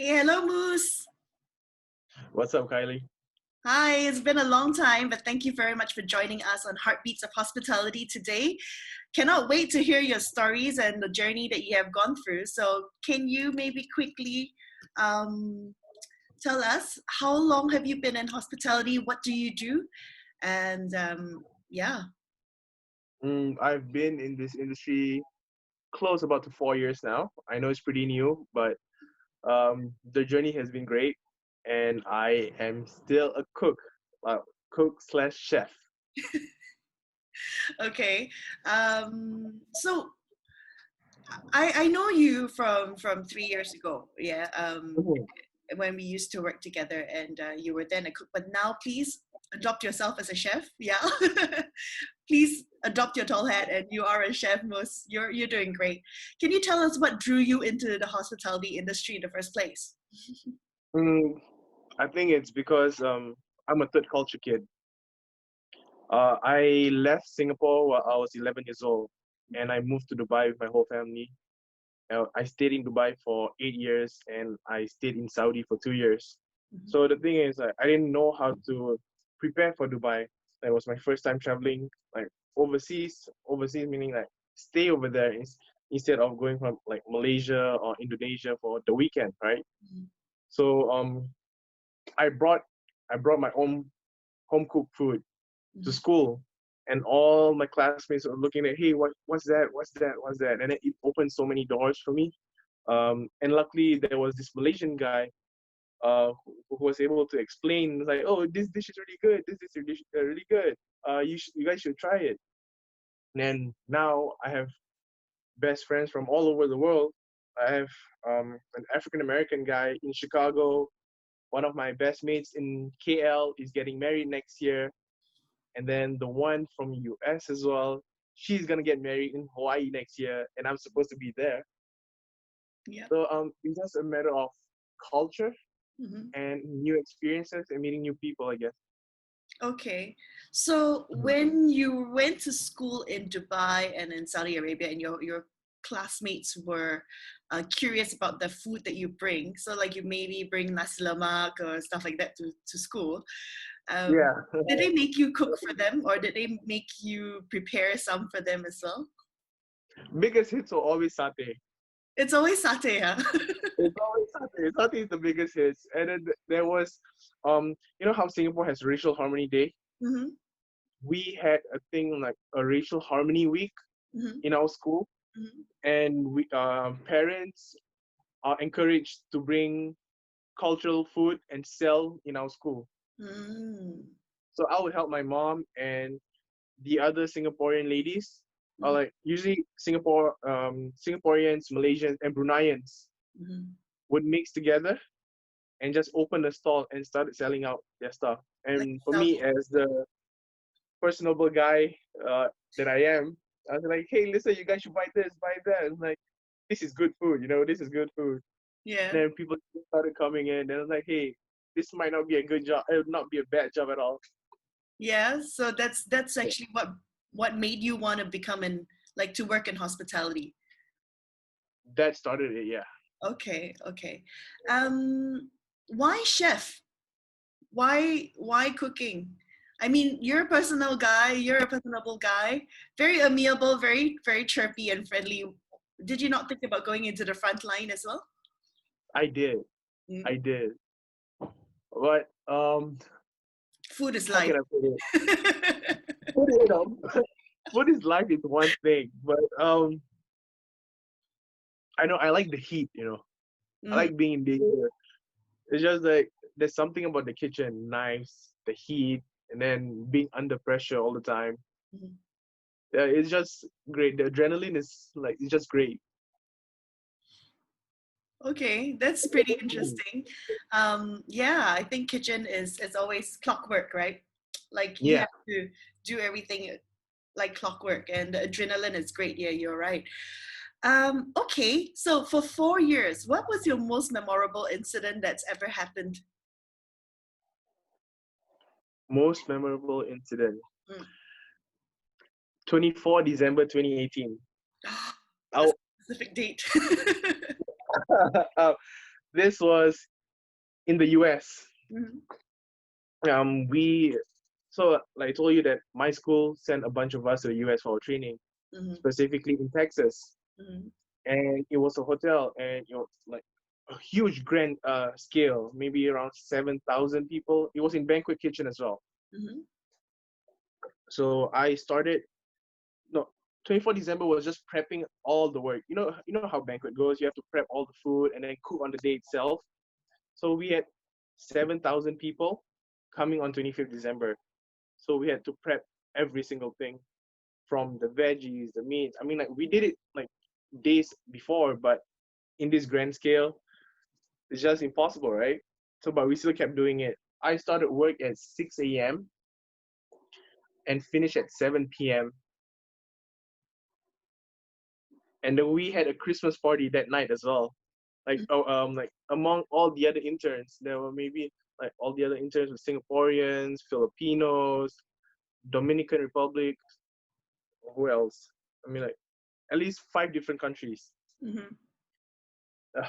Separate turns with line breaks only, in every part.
Hey, hello, Moose.
What's up, Kylie?
Hi, it's been a long time, but thank you very much for joining us on Heartbeats of Hospitality today. Cannot wait to hear your stories and the journey that you have gone through. So, can you maybe quickly um, tell us how long have you been in hospitality? What do you do? And yeah,
I've been in this industry close about to 4 years now. I know it's pretty new, but the journey has been great, and I am still a cook slash chef.
okay. So I know you from 3 years ago. Yeah.
Mhm.
When we used to work together and you were then a cook, but now please adopt yourself as a chef. Yeah. Please adopt your tall hat and you are a chef. Most you're doing great. Can you tell us what drew you into the hospitality industry in the first place?
Mm, I think it's because I'm a third culture kid. I left Singapore while I was 11 years old, and I moved to Dubai with my whole family. I stayed in Dubai for 8 years, and I stayed in Saudi for 2 years.
Mhm.
So the thing is, I didn't know how to prepare for Dubai. That was my first time traveling, like overseas. Overseas meaning like stay over there instead of going from like Malaysia or Indonesia for the weekend, right?
Mhm.
So I brought I brought my own home cooked food to
Mhm.
school, and all my classmates were looking at, hey, what's that? What's that? What's that? And it opened so many doors for me. And luckily, there was this Malaysian guy who was able to explain, like, oh, this dish is really good. This is really good. You guys should try it. And now I have best friends from all over the world. I have an African American guy in Chicago. One of my best mates in KL is getting married next year, and then the one from US as well. She's gonna get married in Hawaii next year, and I'm supposed to be there.
Yeah.
So it's just a matter of culture
Mhm.
and new experiences and meeting new people, I guess.
Okay. So
Mhm.
when you went to school in Dubai and in Saudi Arabia and your classmates were curious about the food that you bring, so like you maybe bring nasi lemak or stuff like that to school, um,
Yeah.
did they make you cook for them or did they make you prepare some for them as well?
Biggest hits are always satay.
It's always satay, huh?
It's always satay. Satay is the biggest hits. And then there was, you know how Singapore has Racial Harmony Day?
Hmm.
We had a thing like a Racial Harmony Week
Hmm.
in our school,
Hmm.
and we parents are encouraged to bring cultural food and sell in our school.
Mm.
So I would help my mom and the other Singaporean ladies. Are
Hmm.
like usually Singaporeans, Malaysians, and Bruneians
Hmm.
would mix together and just open a stall and started selling out their stuff.
Like
And for me,
Southeast.
as the personable guy that I am, I was like, hey, listen, you guys should buy this, buy that. And like, this is good food, this is good food.
Yeah.
Then people started coming in, and I was like, hey, this might not be a good job. It would not be a bad job at all.
Yeah. So that's actually what made you want to become in like to work in hospitality.
That started it, yeah.
Okay, okay. Um, why chef? Why cooking? I mean, you're a personal guy, you're a personable guy, very amiable, very chirpy and friendly. Did you not think about going into the front line as well?
I did.
Mm.
I did. But
Food is
how
life.
can I put it? Food, food is life is one thing, but I know I like the heat. I
Mm,
like being in danger. It's just like there's something about the kitchen, knives, the heat, and then being under pressure all the time.
mhm.
Yeah, it's just great. The adrenaline is like it's just great.
Okay, that's pretty interesting. Yeah, I think kitchen is always clockwork, right? Like you
Yeah,
have to do everything like clockwork, and the adrenaline is great. Yeah, you're right. Okay, so for 4 years, what was your most memorable incident that's ever happened?
most memorable incident.
Mm.
24 December 2018.
A
I,
specific date.
This was in the US.
Mhm.
We so like I told you that my school sent a bunch of us to the US for training,
Mhm.
specifically in Texas,
Mhm.
and it was a hotel, and it was like a huge grand scale, maybe around 7,000 people. It was in banquet kitchen as well.
Mhm.
So I started no 24 December was just prepping all the work. You know how banquet goes. You have to prep all the food and then cook on the day itself. So we had 7,000 people coming on 25th December. So we had to prep every single thing from the veggies, the meats. I mean, like we did it like days before, but in this grand scale, it's just impossible, right? So, but we still kept doing it. I started work at 6 a.m. and finished at 7 p.m. And then we had a Christmas party that night as well. Like among all the other interns, there were maybe like all the other interns were Singaporeans, Filipinos, Dominican Republic. Who else? I mean, like at least 5 different countries.
Mhm.
Uh,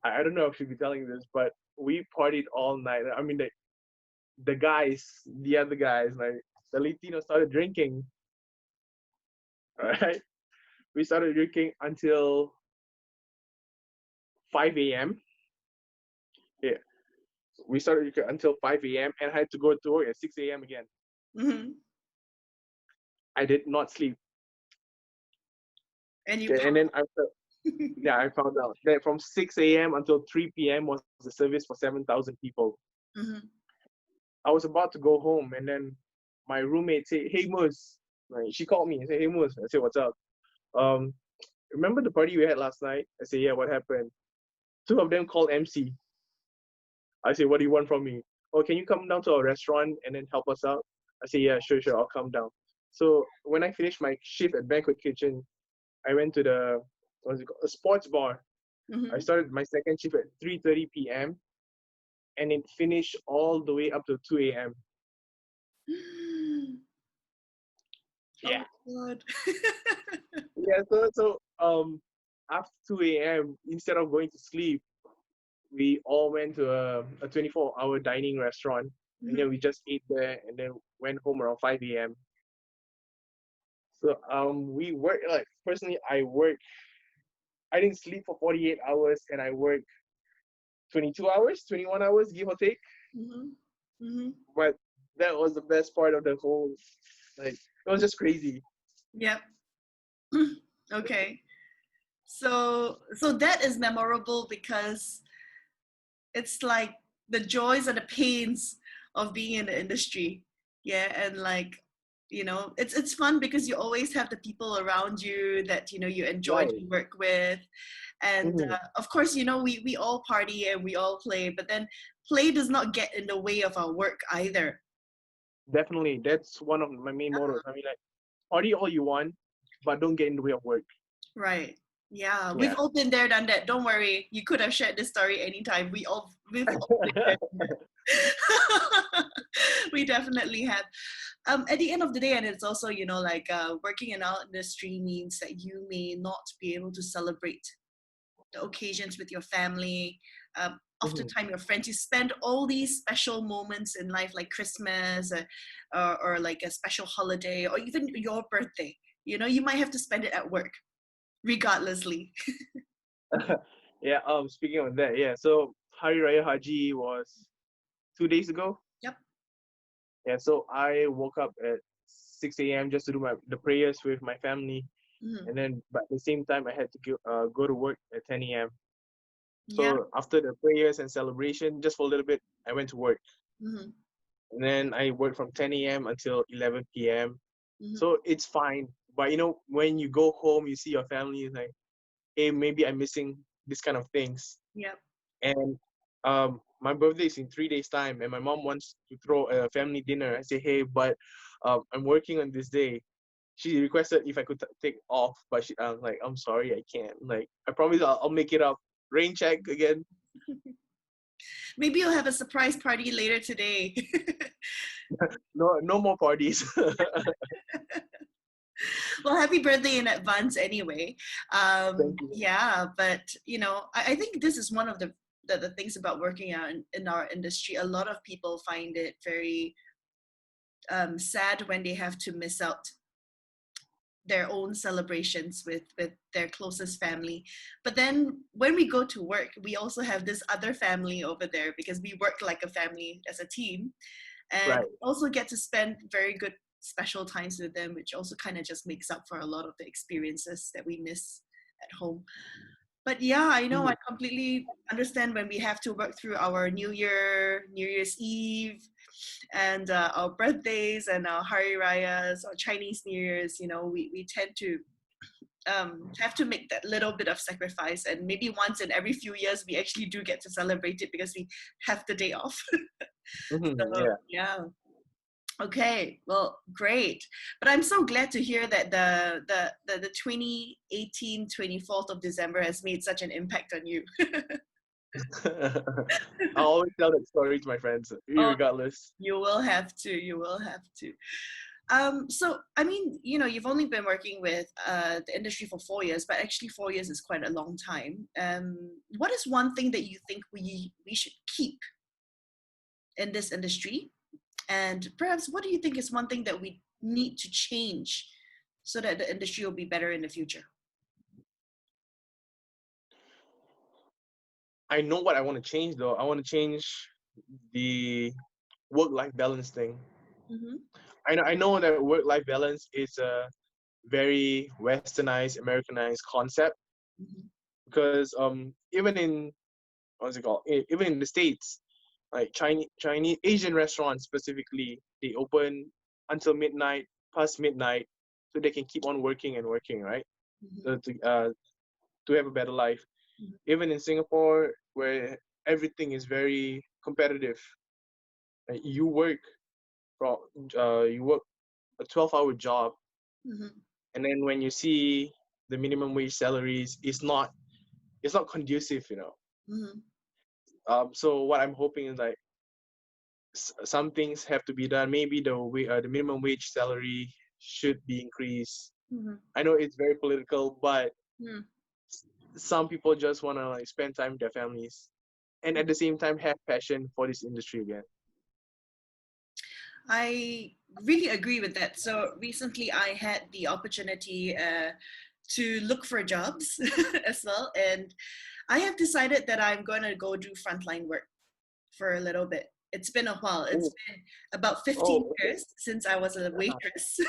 I don't know if I should be telling this, but we partied all night. I mean, the guys, the other guys, like the Latinos started drinking. All right, we started drinking until 5 a.m. Yeah, we started drinking until 5 a.m. and I had to go to work at 6 a.m. again.
Mhm.
I did not sleep.
And you
Okay, and then yeah, I found out that from 6 a.m. until 3 p.m. was the service for 7,000 people.
Mhm.
I was about to go home, and then my roommate said, "Hey, Mus," like, she called me and said, "Hey, Mus." I said, "What's up?" Um, remember the party we had last night? I said, "Yeah, what happened?" Two of them called MC. I said, "What do you want from me?" "Oh, can you come down to our restaurant and then help us out?" I said, "Yeah, sure, sure, I'll come down." So when I finished my shift at Banquet Kitchen, I went to the what's it called? A sports bar. I
Mhm.
started my second shift at 3:30 p.m. and it finished all the way up to 2 a.m.
Oh
Yeah.
God.
Yeah, so after 2 a.m., instead of going to sleep, we all went to a 24-hour dining restaurant, and then
Mhm.
we just ate there and then went home around 5 a.m. So we work like personally I didn't sleep for 48 hours and I worked 22 hours, 21 hours, give or take.
Mhm. Mhm.
But that was the best part of the whole like it was just crazy.
Yep. Okay. So that is memorable because it's like the joys and the pains of being in the industry. Yeah, and like it's fun because you always have the people around you that you enjoy
Right.
to work with, and
Hmm.
of course we all party and we all play, but then play does not get in the way of our work either.
Definitely. That's one of my main mottos. I mean like party all you want, but don't get in the way of work.
Right. Yeah, we've
Yeah.
all been there, done that. Don't worry. You could have shared this story anytime. We've all been there. We definitely have. At the end of the day, and it's also, like working in our industry means that you may not be able to celebrate the occasions with your family.
Mhm.
Oftentimes, your friends, you spend all these special moments in life, like Christmas, or like a special holiday, or even your birthday. You might have to spend it at work regardlessly.
Yeah, speaking of that, yeah. So Hari Raya Haji was 2 days ago.
Yep.
Yeah, so I woke up at 6 a.m. just to do the prayers with my family,
Hmm.
and then but at the same time I had to go to work at 10 a.m.
Yeah.
So after the prayers and celebration, just for a little bit, I went to work,
Hmm.
and then I worked from 10 a.m. until 11 p.m.
Hmm.
So it's fine, but when you go home, you see your family, it's like, hey, maybe I'm missing this kind of things.
Yep.
And my birthday is in 3 days time, and my mom wants to throw a family dinner. I say, hey, but I'm working on this day. She requested if I could take off, but I'm like, I'm sorry, I can't. Like, I promise I'll make it up. Rain check again.
Maybe you'll have a surprise party later today.
No, no more parties.
Well, happy birthday in advance anyway.
Thank you.
Yeah, but I think this is one of the things about working out in our industry. A lot of people find it very sad when they have to miss out their own celebrations with their closest family. But then when we go to work, we also have this other family over there because we work like a family as a team, and
Right.
also get to spend very good special times with them, which also kind of just makes up for a lot of the experiences that we miss at home. But yeah, I know,
Mhm.
I completely understand when we have to work through our New Year's Eve, and our birthdays and our Hari Rayas or Chinese New Year's. We tend to have to make that little bit of sacrifice, and maybe once in every few years we actually do get to celebrate it because we have the day off. So
Yeah.
yeah. Okay, well, great. But I'm so glad to hear that the 2018 24th of December has made such an impact on you.
I always tell that story to my friends,
Oh,
regardless.
you will have to. You will have to. So I mean, you've only been working with the industry for 4 years, but actually 4 years is quite a long time. What is one thing that you think we should keep in this industry? And perhaps what do you think is one thing that we need to change so that the industry will be better in the future?
I know what I want to change though. I want to change the work-life balance thing.
Mm-hmm.
I know that work-life balance is a very westernized, Americanized concept
Mm-hmm.
because even in what's it called? Even in the States, like Chinese Asian restaurants specifically, they open until midnight, past midnight, so they can keep on working and working, right?
Mm-hmm.
To have a better life. Even in Singapore, where everything is very competitive, like from you work a 12-hour job,
Mm-hmm.
and then when you see the minimum wage salaries, it's not conducive, you know.
Mm-hmm.
So what I'm hoping is like some things have to be done. Maybe the minimum wage salary should be increased.
Mm-hmm.
I know it's very political, but
Mm-hmm.
some people just want to like spend time with their families and at the same time have passion for this industry again.
I really agree with that. So recently I had the opportunity to look for jobs as well. And I have decided that I'm going to go do frontline work for a little bit. It's been a while. It's
Oh,
been about 15
oh, okay.
years since I was a
Yeah.
waitress.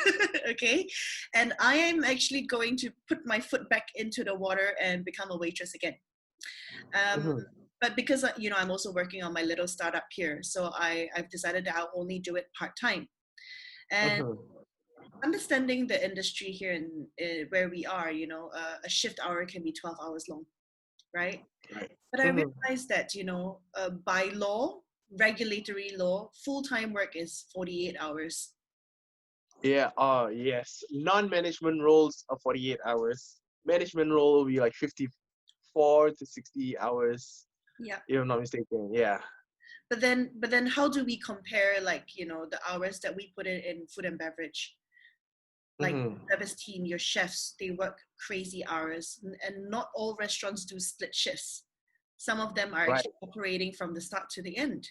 Okay. And I am actually going to put my foot back into the water and become a waitress again. Um,
Mhm,
but because I'm also working on my little startup here, so I've decided that I'll only do it part time. And
mhm.
understanding the industry here in where we are, a shift hour can be 12 hours long, right?
Right.
But I
Mhm.
realized that, by law, regulatory law, full time work is 48 hours.
Yeah. Yes. Non-management roles are 48 hours. Management role will be like 54 to 60 hours,
Yeah.
if I'm not mistaken. Yeah.
But then how do we compare, like, the hours that we put in food and beverage? Like
Hmm.
service team, your chefs, they work crazy hours, and not all restaurants do split shifts. Some of them are
Right.
actually operating from the start to the end.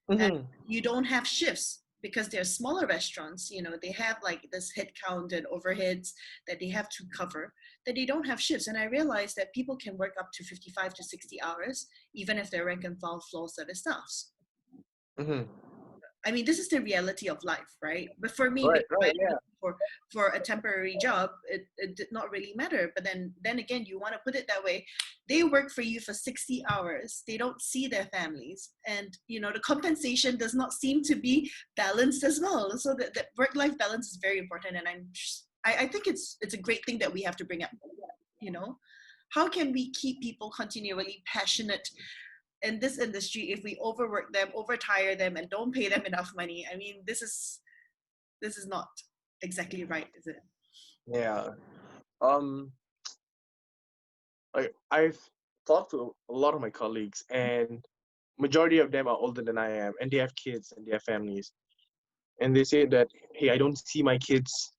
And
Hmm.
you don't have shifts because they're smaller restaurants. They have like this head count and overheads that they have to cover, that they don't have shifts. And I realized that people can work up to 55 to 60 hours even if they're rank and file floor service staffs.
Hmm.
I mean, this is the reality of life, right? But for me,
Right.
because
Right.
I'm
Yeah.
looking for a temporary job, it did not really matter. But then again, you want to put it that way. They work for you for 60 hours. They don't see their families. And the compensation does not seem to be balanced as well. So the work-life balance is very important. And I think it's a great thing that we have to bring up, you know. How can we keep people continually passionate in this industry if we overwork them, overtire them, and don't pay them enough money? I mean, this is not exactly right, is it?
Yeah. Um. Like I've talked to a lot of my colleagues, and majority of them are older than I am, and they have kids and they have families, and they say that, hey, I don't see my kids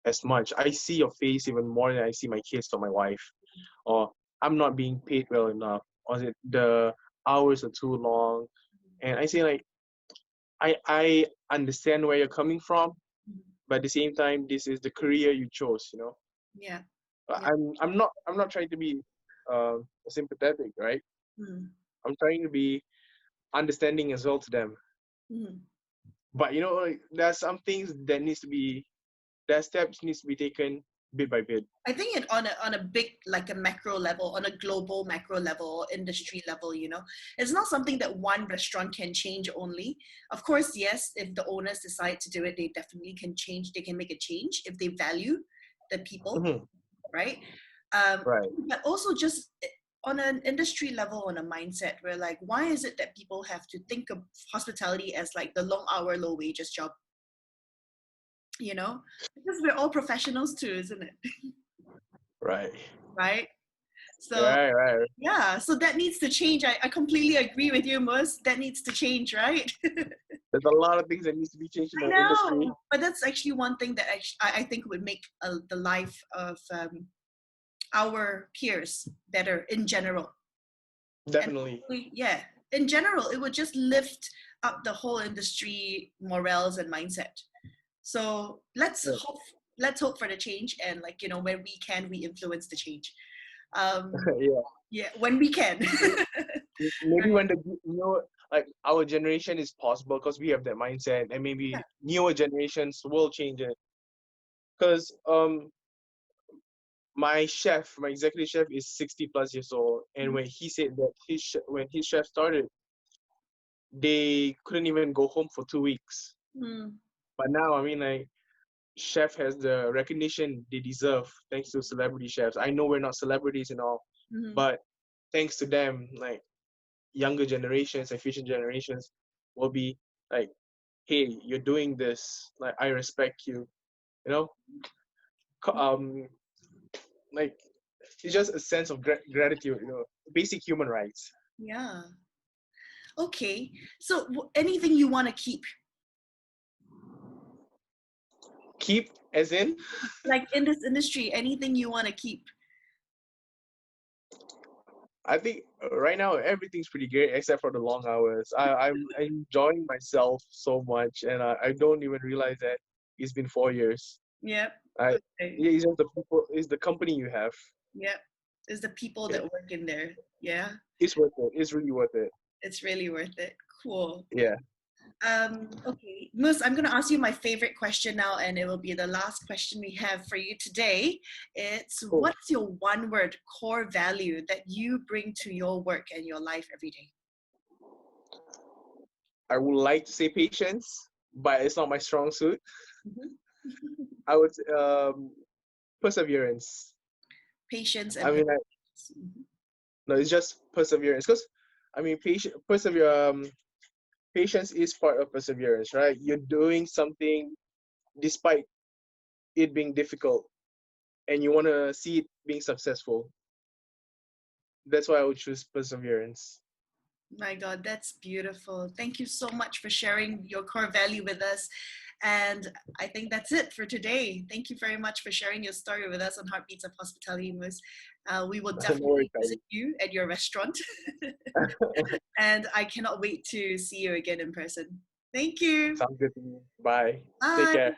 as much. I see your face even more than I see my kids or my wife. Or I'm not being paid well enough. Or the hours are too long. And I say like I understand where you're coming from,
Mhm.
but at the same time, this is the career you chose.
Yeah. Yeah.
I'm not trying to be sympathetic, right?
Mhm.
I'm trying to be understanding as well to them.
Mhm.
But like, there are some things that that steps needs to be taken bit by bit.
I think it on a big, like a macro level, on a global macro level, industry level, it's not something that one restaurant can change only. Of course, yes, if the owners decide to do it, they definitely can change. They can make a change if they value the people,
Hmm.
right? Um,
Right.
but also just on an industry level, on a mindset, where like, why is it that people have to think of hospitality as like the long hour, low wages job? Because we're all professionals too, isn't it?
Right.
Right? So
Right. Right.
yeah, so that needs to change. I completely agree with you, Mus. That needs to change, right?
There's a lot of things that needs to be changed in
I
the industry.
know, but that's actually one thing that I think would make the life of our peers better in general. And
Definitely.
yeah, in general, it would just lift up the whole industry morals and mindset. So
Yeah.
let's hope for the change, and like when we can, we influence the change. Um,
Yeah.
yeah, when we can.
Maybe
Right.
when like our generation is possible because we have that mindset, and
Yeah.
maybe newer generations will change it. Because my executive chef is 60 plus years old, and when he said that when his chef started, they couldn't even go home for 2 weeks.
Mm,
But now, I mean, like, chef has the recognition they deserve thanks to celebrity chefs. I know we're not celebrities and all,
mhm.
but thanks to them, like, younger generations and future generations will be like, hey, you're doing this, like, I respect you, you know Co- um like, it's just a sense of gratitude, basic human rights.
Yeah. Okay. So anything you want to keep,
Keep, as in,
like in this industry, anything you want to keep.
I think right now everything's pretty great except for the long hours. I'm enjoying myself so much, and I don't even realize that it's been 4 years.
Yep.
I
Okay.
It's just the people, it's the company you have.
Yep. It's the people
Yeah,
that work in there. Yeah.
it's worth it. It's really worth it.
It's really worth it. Cool.
Yeah.
Okay, Mus, I'm going to ask you my favorite question now, and it will be the last question we have for you today. It's
Cool.
what's your one word core value that you bring to your work and your life every day?
I would like to say patience, but it's not my strong suit.
Mhm.
I would perseverance.
Patience
I
and
mean,
perseverance. Mhm.
no, it's just perseverance. Because I mean, patience is part of perseverance, right? You're doing something despite it being difficult, and you want to see it being successful. That's why I would choose perseverance.
My God, that's beautiful. Thank you so much for sharing your core value with us. And I think that's it for today. Thank you very much for sharing your story with us on Heartbeats of Hospitality, Mus. We will
No worries,
definitely visit you at your restaurant. And I cannot wait to see you again in person. Thank you.
sounds good to me. Bye. Take
Bye.
care.